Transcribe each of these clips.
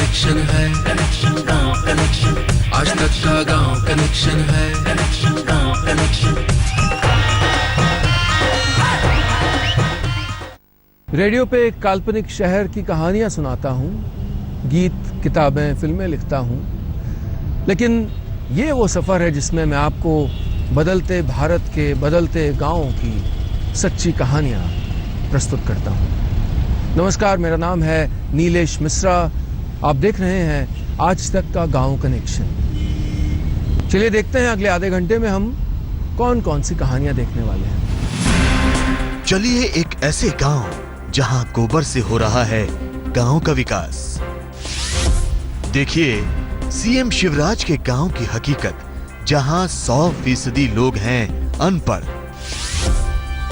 Connection है, connection गांव connection, आज तक का गांव कनेक्शन है, कनेक्शन गांव कनेक्शन। रेडियो पे एक काल्पनिक शहर की कहानियां सुनाता हूँ, गीत, किताबें, फिल्में लिखता हूँ, लेकिन ये वो सफ़र है जिसमें मैं आपको बदलते भारत के बदलते गाँवों की सच्ची कहानियाँ प्रस्तुत करता हूँ। नमस्कार, मेरा नाम है नीलेश मिश्रा। आप देख रहे हैं आज तक का गांव कनेक्शन। चलिए देखते हैं अगले आधे घंटे में हम कौन कौन सी कहानियां देखने वाले हैं। चलिए एक ऐसे गांव जहां गोबर से हो रहा है गांव का विकास। देखिए सीएम शिवराज के गांव की हकीकत, जहां 100% लोग हैं अनपढ़।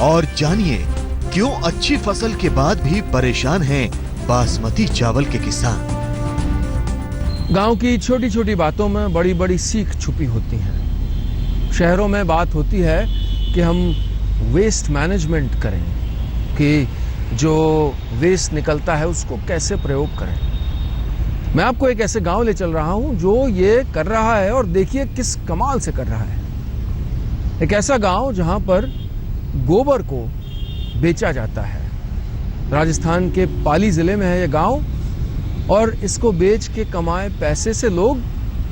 और जानिए क्यों अच्छी फसल के बाद भी परेशान हैं बासमती चावल के किसान। गांव की छोटी छोटी बातों में बड़ी बड़ी सीख छुपी होती हैं। शहरों में बात होती है कि हम वेस्ट मैनेजमेंट करें, कि जो वेस्ट निकलता है उसको कैसे प्रयोग करें। मैं आपको एक ऐसे गांव ले चल रहा हूं जो ये कर रहा है, और देखिए किस कमाल से कर रहा है। एक ऐसा गांव जहां पर गोबर को बेचा जाता है। राजस्थान के पाली जिले में है ये गांव, और इसको बेच के कमाए पैसे से लोग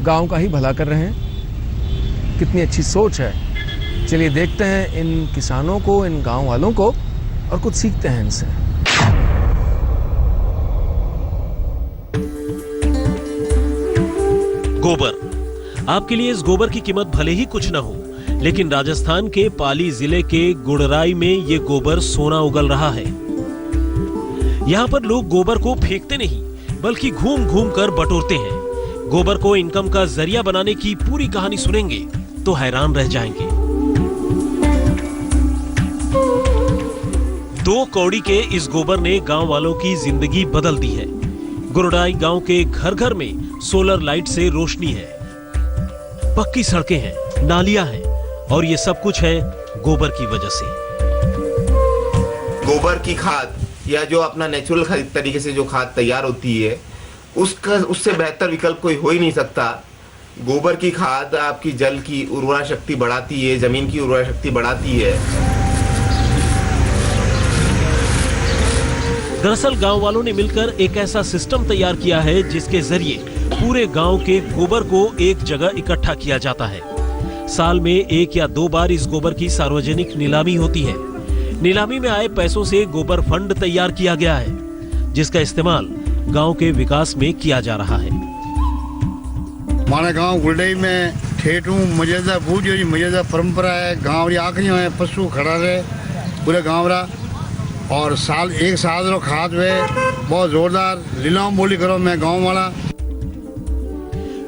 गांव का ही भला कर रहे हैं। कितनी अच्छी सोच है। चलिए देखते हैं इन किसानों को, इन गांव वालों को, और कुछ सीखते हैं इनसे। गोबर। आपके लिए इस गोबर की कीमत भले ही कुछ ना हो, लेकिन राजस्थान के पाली जिले के गुड़राई में ये गोबर सोना उगल रहा है। यहाँ पर लोग गोबर को फेंकते नहीं, बल्कि घूम घूम कर बटोरते हैं। गोबर को इनकम का जरिया बनाने की पूरी कहानी सुनेंगे तो हैरान रह जाएंगे। 2 कौड़ी के इस गोबर ने गांव वालों की जिंदगी बदल दी है। गुड़राई गांव के घर घर में सोलर लाइट से रोशनी है, पक्की सड़कें हैं, नालियां हैं, और ये सब कुछ है गोबर की वजह से। गोबर की खाद या जो अपना नेचुरल तरीके से जो खाद तैयार होती है, उससे बेहतर विकल्प कोई हो ही नहीं सकता। गोबर की खाद आपकी जल की उर्वरा शक्ति बढ़ाती है, जमीन की उर्वरा शक्ति बढ़ाती है। दरअसल गांव वालों ने मिलकर एक ऐसा सिस्टम तैयार किया है जिसके जरिए पूरे गांव के गोबर को एक जगह इकट्ठा किया जाता है। साल में 1 या 2 बार इस गोबर की सार्वजनिक नीलामी होती है। नीलामी में आए पैसों से गोबर फंड तैयार किया गया है, जिसका इस्तेमाल गांव के विकास में किया जा रहा है। हमारे गांव गुड़ाई में ठेठू मजेदार बूझ मजेदार परंपरा है। गांव री आखिरी में पशु खड़ा रहे पूरे गांव रा, और साल 1 साल रो खाद वे बहुत जोरदार लीलाम बोली करो मैं गांव वाला।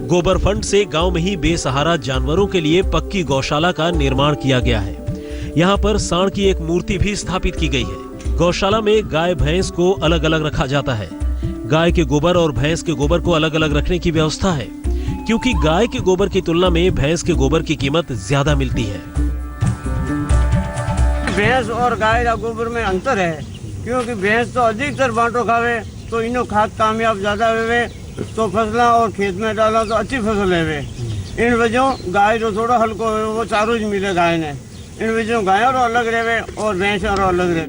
गोबर फंड से गांव में ही बेसहारा जानवरों के लिए पक्की गौशाला का निर्माण किया गया है। यहाँ पर सांड की एक मूर्ति भी स्थापित की गई है। गौशाला में गाय भैंस को अलग अलग रखा जाता है। गाय के गोबर और भैंस के गोबर को अलग अलग रखने की व्यवस्था है, क्योंकि गाय के गोबर की तुलना में भैंस के गोबर की कीमत ज्यादा मिलती है। भैंस और गाय का गोबर में अंतर है, क्योंकि भैंस तो अधिकतर बांटो खावे तो इनो खाद कामयाब ज्यादा हुए, तो फसला और खेत में डाला तो अच्छी फसल है। इन वजह गाय जो थोड़ा हल्को है वो चारों ही मिले गाय ने। इन वजह गाय और अलग रहे और भैंस और अलग रहे।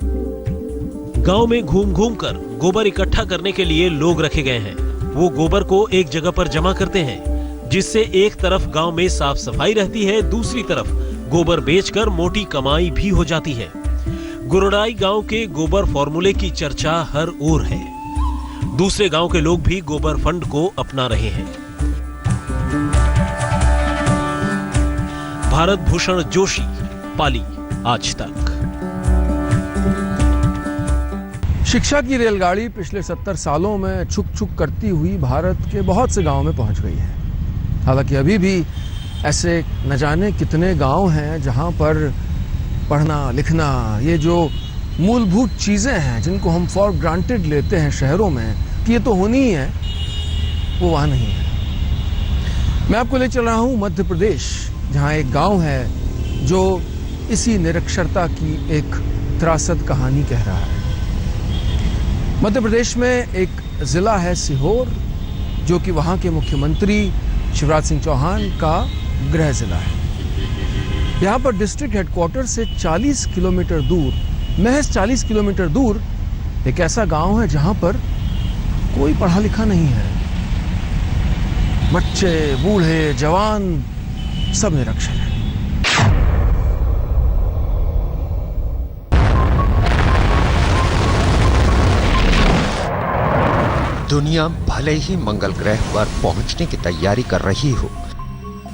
गांव में घूम घूम कर गोबर इकट्ठा करने के लिए लोग रखे गए हैं। वो गोबर को एक जगह पर जमा करते हैं, जिससे एक तरफ गांव में साफ सफाई रहती है, दूसरी तरफ गोबर बेचकर मोटी कमाई भी हो जाती है। गुड़राई गांव के गोबर फॉर्मूले की चर्चा हर ओर है। दूसरे गांव के लोग भी गोबर फंड को अपना रहे हैं। भारत भूषण जोशी, पाली, आज तक। शिक्षा की रेलगाड़ी पिछले 70 सालों में छुक छुक करती हुई भारत के बहुत से गांवों में पहुंच गई है। हालांकि अभी भी ऐसे न जाने कितने गांव हैं जहां पर पढ़ना लिखना, ये जो मूलभूत चीज़ें हैं जिनको हम फॉर ग्रांटेड लेते हैं शहरों में कि ये तो होनी ही है, वो वहाँ नहीं है। मैं आपको ले चल रहा हूँ मध्य प्रदेश, जहाँ एक गांव है जो इसी निरक्षरता की एक त्रासद कहानी कह रहा है। मध्य प्रदेश में एक ज़िला है सीहोर, जो कि वहाँ के मुख्यमंत्री शिवराज सिंह चौहान का गृह जिला है। यहाँ पर डिस्ट्रिक्ट हेडक्वार्टर से 40 किलोमीटर दूर, महज 40 किलोमीटर दूर एक ऐसा गांव है जहाँ पर कोई पढ़ा लिखा नहीं है। बच्चे, बूढ़े, जवान सब निरक्षर हैं। दुनिया भले ही मंगल ग्रह पर पहुंचने की तैयारी कर रही हो,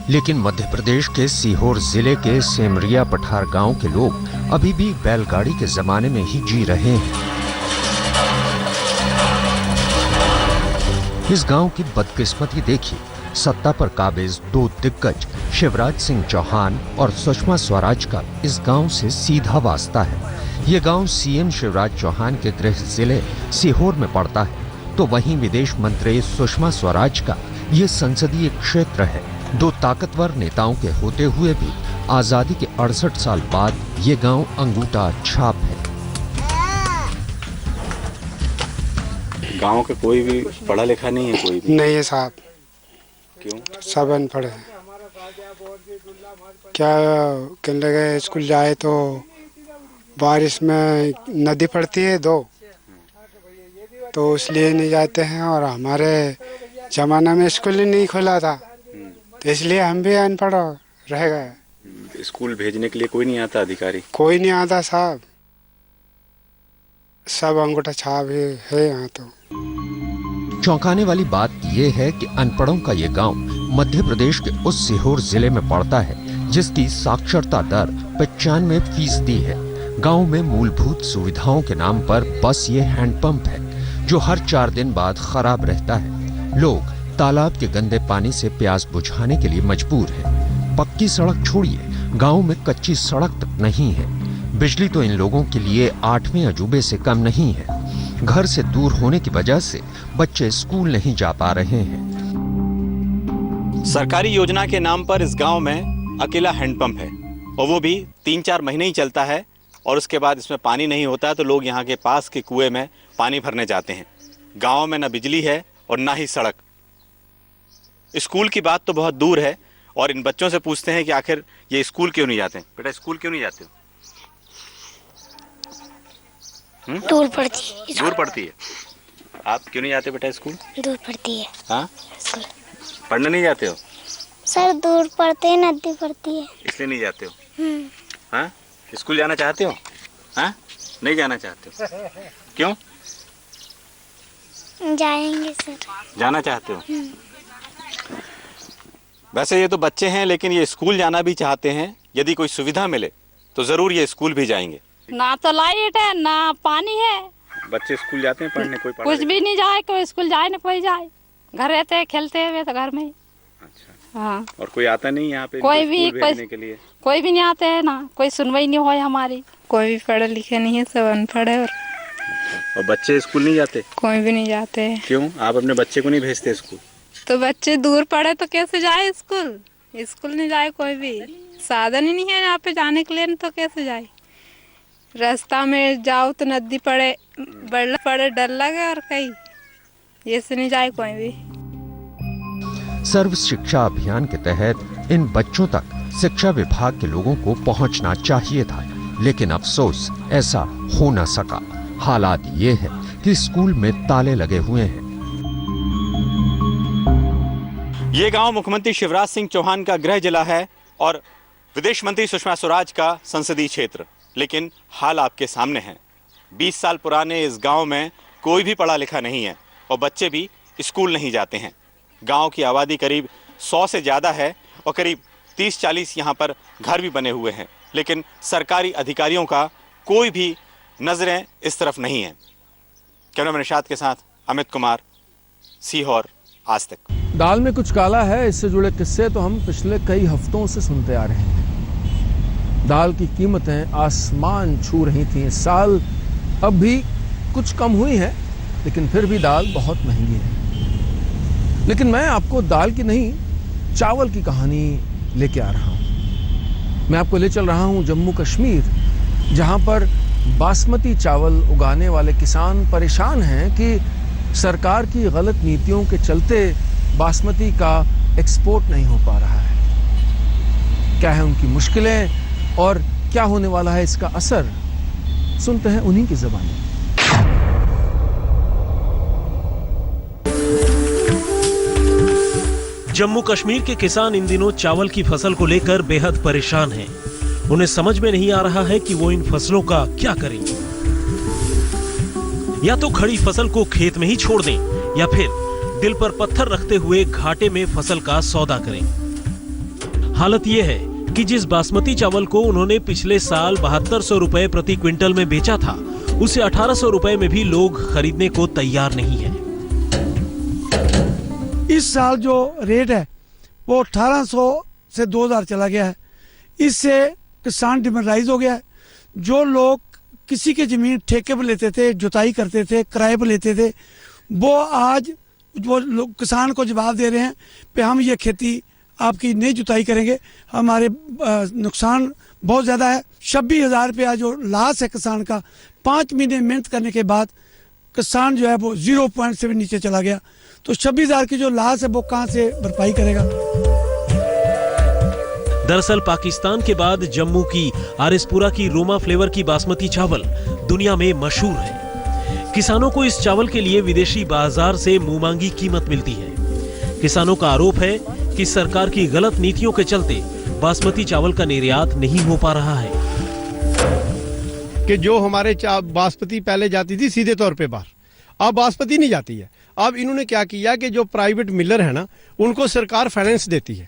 लेकिन मध्य प्रदेश के सीहोर जिले के सेमरिया पठार गांव के लोग अभी भी बैलगाड़ी के जमाने में ही जी रहे हैं। इस गांव की बदकिस्मती देखिए, सत्ता पर काबिज दो दिग्गज शिवराज सिंह चौहान और सुषमा स्वराज का इस गांव से सीधा वास्ता है। ये गांव सीएम शिवराज चौहान के गृह जिले सीहोर में पड़ता है, तो वहीं विदेश मंत्री सुषमा स्वराज का ये संसदीय क्षेत्र है। दो ताकतवर नेताओं के होते हुए भी आजादी के 68 साल बाद ये गांव अंगूठा छाप है। गांव के कोई भी पढ़ा लिखा नहीं है? कोई भी नहीं है साहब। क्यों? सब अनपढ़ है। क्या कहने लगे, स्कूल जाए तो बारिश में नदी पड़ती है दो, तो इसलिए नहीं जाते हैं। और हमारे जमाना में स्कूल ही नहीं खुला था, तो इसलिए हम भी अनपढ़ रह गए। स्कूल भेजने के लिए कोई नहीं आता? अधिकारी कोई नहीं आता साहब, सब अंगूठा छाप है यहाँ तो। चौंकाने वाली बात यह है कि अनपढ़ों का ये गांव मध्य प्रदेश के उस सीहोर जिले में पड़ता है जिसकी साक्षरता दर 95% है। गांव में मूलभूत सुविधाओं के नाम पर बस ये हैंडपंप है जो हर 4 दिन बाद खराब रहता है। लोग तालाब के गंदे पानी से प्यास बुझाने के लिए मजबूर हैं। पक्की सड़क छोड़िए, गांव में कच्ची सड़क तक नहीं है। बिजली तो इन लोगों के लिए 8वें अजूबे से कम नहीं है। घर से दूर होने की वजह से बच्चे स्कूल नहीं जा पा रहे हैं। सरकारी योजना के नाम पर इस गांव में अकेला हैंडपंप है, और वो भी 3-4 महीने ही चलता है, और उसके बाद इसमें पानी नहीं होता है, तो लोग यहाँ के पास के कुएं में पानी भरने जाते हैं। गांव में ना बिजली है और ना ही सड़क। स्कूल की बात तो बहुत दूर है, और इन बच्चों से पूछते हैं कि आखिर ये स्कूल क्यों नहीं जाते? बेटा स्कूल क्यों नहीं जाते हो? दूर पड़ती है। दूर पड़ती है। आप क्यों नहीं जाते बेटा स्कूल? दूर पड़ती है। हाँ, पढ़ने नहीं जाते हो? सर दूर पड़ते हैं, नदी पड़ती है, इसलिए नहीं जाते हो। हाँ, स्कूल जाना चाहते हो? हाँ, नहीं जाना चाहते हो? क्यों? जाएंगे सर। जाना चाहते हो? वैसे ये तो बच्चे हैं, लेकिन ये स्कूल जाना भी चाहते हैं। यदि कोई सुविधा मिले तो जरूर ये स्कूल भी जाएंगे। ना तो लाइट है ना पानी है। बच्चे स्कूल जाते हैं पढ़ने? कोई कुछ भी नहीं जाए, कोई स्कूल जाए ना कोई जाए, घर रहते हैं, खेलते हुए तो घर में ही। अच्छा। हाँ। और कोई आता नहीं यहाँ पे कोई भी भेजने के लिए? कोई भी नहीं आते है ना, कोई सुनवाई नहीं हुई हमारी। कोई भी पढ़े लिखे नहीं है, सब अनपढ़ है। और बच्चे स्कूल नहीं जाते? कोई भी नहीं जाते हैं। क्यों? आप अपने बच्चे को नहीं भेजते स्कूल? तो बच्चे दूर पढ़े तो कैसे जाए स्कूल? स्कूल नहीं जाए, कोई भी साधन ही नहीं है यहाँ पे जाने के लिए, तो कैसे जाए? रास्ता में जाओ तो नदी पड़े, बड़ा पड़े, डर लगे, और कहीं ये से नहीं जाए कोई भी। सर्व शिक्षा अभियान के तहत इन बच्चों तक शिक्षा विभाग के लोगों को पहुंचना चाहिए था, लेकिन अफसोस ऐसा हो न सका। हालात ये है कि स्कूल में ताले लगे हुए हैं। ये गांव मुख्यमंत्री शिवराज सिंह चौहान का गृह जिला है और विदेश मंत्री सुषमा स्वराज का संसदीय क्षेत्र। लेकिन हाल आपके सामने है। 20 साल पुराने इस गांव में कोई भी पढ़ा लिखा नहीं है और बच्चे भी स्कूल नहीं जाते हैं। गांव की आबादी करीब 100 से ज़्यादा है और करीब 30-40 यहाँ पर घर भी बने हुए हैं, लेकिन सरकारी अधिकारियों का कोई भी नजरें इस तरफ नहीं है। कैमरामैन निशात के साथ अमित कुमार, सीहोर, आज तक। दाल में कुछ काला है, इससे जुड़े किस्से तो हम पिछले कई हफ्तों से सुनते आ रहे हैं। दाल की कीमतें आसमान छू रही थी इस साल। अब भी कुछ कम हुई है, लेकिन फिर भी दाल बहुत महंगी है। लेकिन मैं आपको दाल की नहीं, चावल की कहानी लेके आ रहा हूं। मैं आपको ले चल रहा हूं जम्मू कश्मीर, जहां पर बासमती चावल उगाने वाले किसान परेशान हैं कि सरकार की गलत नीतियों के चलते बासमती का एक्सपोर्ट नहीं हो पा रहा है। क्या है उनकी मुश्किलें और क्या होने वाला है इसका असर, सुनते हैं उन्हीं की ज़बानी। जम्मू कश्मीर के किसान इन दिनों चावल की फसल को लेकर बेहद परेशान हैं। उन्हें समझ में नहीं आ रहा है कि वो इन फसलों का क्या करेंगे। या तो खड़ी फसल को खेत में ही छोड़ दें या फिर दिल पर पत्थर रखते हुए घाटे में फसल का सौदा करें। हालत यह है कि जिस बासमती चावल को उन्होंने पिछले साल 7200 रुपए प्रति क्विंटल में बेचा था, उसे 1800 रुपए में भी लोग खरीदने को तैयार नहीं है। इस साल जो रेट है वो 1800 से 2000 चला गया है। इससे किसान डिमोरलाइज हो गया है। जो लोग किसी की जमीन ठेके पर लेते थे, जुताई करते थे, किराए पर लेते थे, वो आज वो लोग किसान को जवाब दे रहे हैं कि हम ये खेती आपकी नहीं जुताई करेंगे, हमारे नुकसान बहुत ज़्यादा है। 26,000 रुपया जो लॉस है किसान का, 5 महीने मेहनत करने के बाद किसान जो है वो 0 पॉइंट से भी नीचे चला गया। तो 26,000 की जो लॉस है वो कहाँ से भरपाई करेगा। दरअसल पाकिस्तान के बाद जम्मू की आरिसपुरा की रोमा फ्लेवर की बासमती चावल दुनिया में मशहूर है। किसानों को इस चावल के लिए विदेशी बाजार से मुंहमांगी कीमत मिलती है। किसानों का आरोप है कि सरकार की गलत नीतियों के चलते बासमती चावल का निर्यात नहीं हो पा रहा है। कि जो हमारे बासमती पहले जाती थी सीधे तौर पे बाहर, अब बासमती नहीं जाती है। अब इन्होंने क्या किया कि जो प्राइवेट मिलर है ना, उनको सरकार फाइनेंस देती है।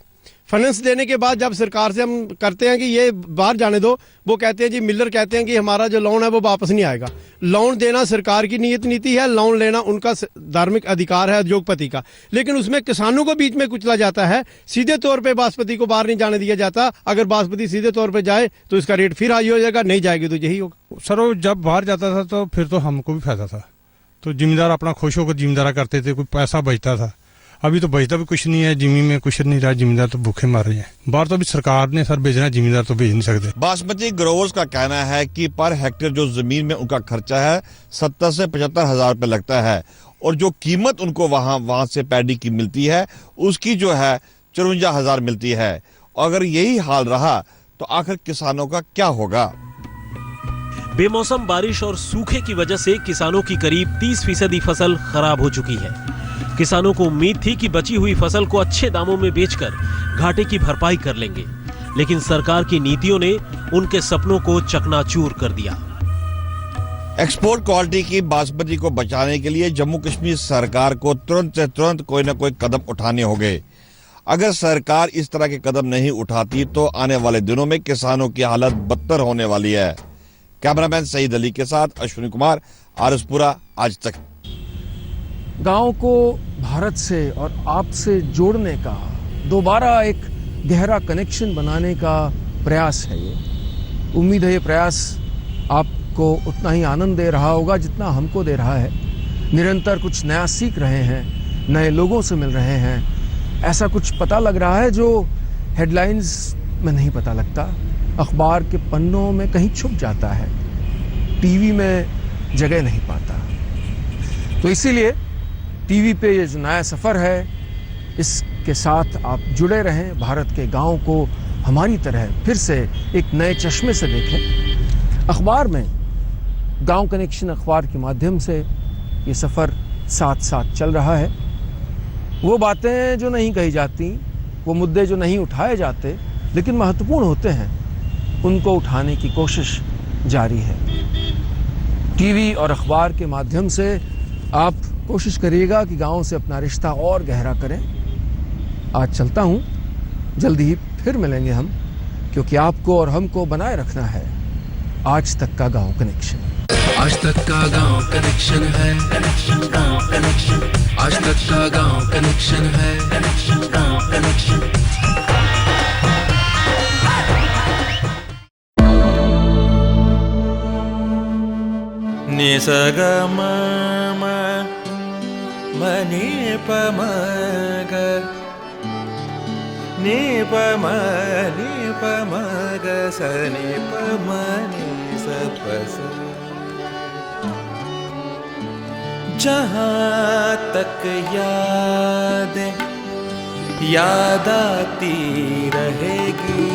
फाइनेंस देने के बाद जब सरकार से हम करते हैं कि ये बाहर जाने दो, वो कहते हैं जी, मिलर कहते हैं कि हमारा जो लोन है वो वापस नहीं आएगा। लोन देना सरकार की नीति है, लोन लेना उनका धार्मिक अधिकार है उद्योगपति का, लेकिन उसमें किसानों को बीच में कुचला जाता है। सीधे तौर पे बासमती को बाहर नहीं जाने दिया जाता। अगर बासमती सीधे तौर पे जाए तो इसका रेट फिर हाई हो जाएगा, नहीं जाएगी तो यही होगा। सर वो जब बाहर जाता था तो फिर तो हमको भी फायदा था, तो जिम्मेदार अपना खुश होकर जिम्मेदारा करते थे, कोई पैसा बचता था। अभी तो बचता भी कुछ नहीं है, जमीन में कुछ नहीं रहा, जिम्मेदार तो भूखे मर रहे हैं। बाहर तो अभी सरकार ने सर भेजना, जिम्मेदार तो भेज नहीं सकते। बासमती ग्रोवर्स का कहना है कि पर हेक्टेयर जो जमीन में उनका खर्चा है 70 से 75 हजार रुपए लगता है, और जो कीमत उनको वहां से पैडी की मिलती है उसकी जो है 54 हजार मिलती है। अगर यही हाल रहा तो आखिर किसानों का क्या होगा। बेमौसम बारिश और सूखे की वजह से किसानों की करीब 30% फसल खराब हो चुकी है। किसानों को उम्मीद थी कि बची हुई फसल को अच्छे दामों में बेचकर घाटे की भरपाई कर लेंगे, लेकिन सरकार की नीतियों ने उनके सपनों को चकनाचूर कर दिया। एक्सपोर्ट क्वालिटी की बासमती को बचाने के लिए जम्मू कश्मीर सरकार को तुरंत से तुरंत कोई न कोई कदम उठाने होंगे। अगर सरकार इस तरह के कदम नहीं उठाती तो आने वाले दिनों में किसानों की हालत बदतर होने वाली है। कैमरामैन सईद अली के साथ अश्विनी कुमार, आरिसपुरा, आज तक। गांव को भारत से और आप से जोड़ने का, दोबारा एक गहरा कनेक्शन बनाने का प्रयास है ये। उम्मीद है ये प्रयास आपको उतना ही आनंद दे रहा होगा जितना हमको दे रहा है। निरंतर कुछ नया सीख रहे हैं, नए लोगों से मिल रहे हैं, ऐसा कुछ पता लग रहा है जो हेडलाइंस में नहीं पता लगता, अखबार के पन्नों में कहीं छुप जाता है, टीवी में जगह नहीं पाता। तो इसीलिए टीवी पे ये जो नया सफ़र है, इसके साथ आप जुड़े रहें। भारत के गांव को हमारी तरह फिर से एक नए चश्मे से देखें। अखबार में गांव कनेक्शन अखबार के माध्यम से ये सफ़र साथ साथ चल रहा है। वो बातें जो नहीं कही जाती, वो मुद्दे जो नहीं उठाए जाते लेकिन महत्वपूर्ण होते हैं, उनको उठाने की कोशिश जारी है। टीवी और अखबार के माध्यम से आप कोशिश करिएगा कि गांव से अपना रिश्ता और गहरा करें। आज चलता हूं, जल्दी ही फिर मिलेंगे हम, क्योंकि आपको और हमको बनाए रखना है आज तक का गांव कनेक्शन। आज तक का गांव कनेक्शन है, गांव कनेक्शन। आज तक का गांव कनेक्शन है, गांव कनेक्शन। निसगम मनी पम ग नि पम ग स नि पम नि स प स जहाँ तक याद आती रहेगी।